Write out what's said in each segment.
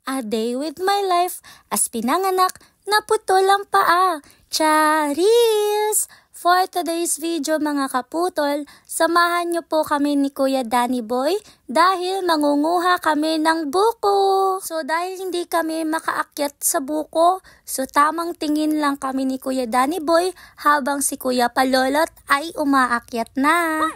A day with my life, as pinanganak, naputol ang paa. Charis! For today's video mga kaputol, samahan niyo po kami ni Kuya Danny Boy dahil mangunguha kami ng buko. So dahil hindi kami makaakyat sa buko, so tamang tingin lang kami ni Kuya Danny Boy habang si Kuya Palolot ay umaakyat na.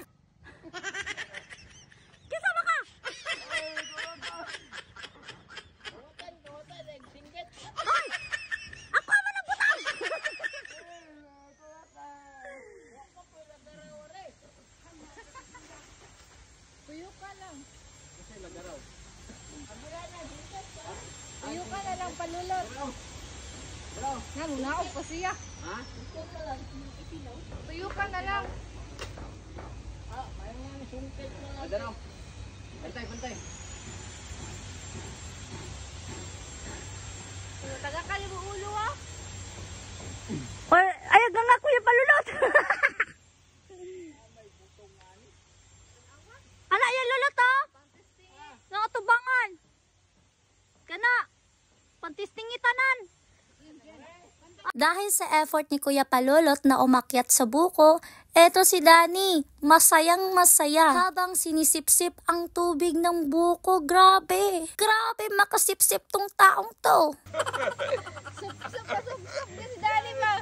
Tuyo ka na lang, Palolot. Nanunaog pa siya. Ha? Tuyo ka na lang. Daraw. Bantay, bantay. Taga kayo mo ulo ah. Ayag na nga Kuya Palolot. Ala yan lolot oh. Nakatubangan. Kana. Pantisting itanan. Dahil sa effort ni Kuya Palolot na umakyat sa buko, eto si Danny, masayang masaya habang sinisipsip ang tubig ng buko. Grabe, grabe makasipsip tong taong to. Sup si Danny ba?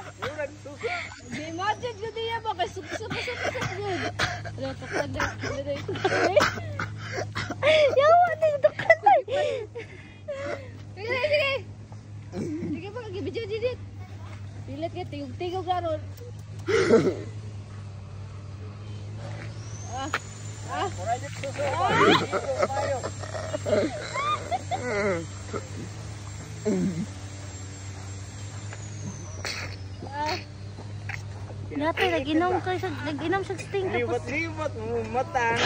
Di imagine ko diya ba kay sup good. Ano to kada? Yawa na yung dukanay. Sige. Sige pa gibidyo didit. Pilit ka tigog garon. Project suso. Tayo. Dati nag-inom sa sting tapos Libat mo mata.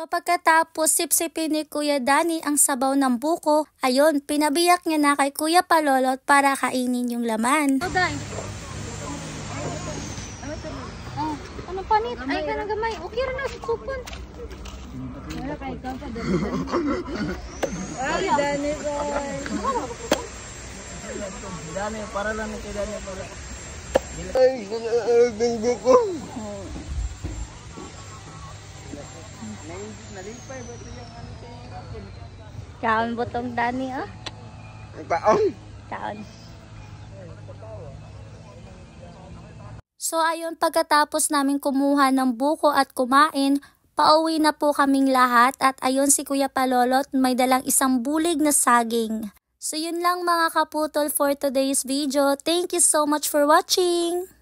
so pagkatapos sipsipin ni Kuya Danny ang sabaw ng buko, ayun, pinabiyak niya na kay Kuya Palolot para kainin yung laman. Oday. Oh, ano panit? Ay, ganang gamay. Okay rin na, supon. Wala kay ikaw pa dito. Ay, Danny boy. Dani, para lang kay Dani para. Ay, denggo ko. Nalipay ba ito yung ano kayo? Kaon butong Danny, oh. Paong. Kaon. So ayun, pagkatapos namin kumuha ng buko at kumain, pauwi na po kaming lahat at ayun si Kuya Palolot may dalang isang bulig na saging. So yun lang mga kaputol for today's video. Thank you so much for watching!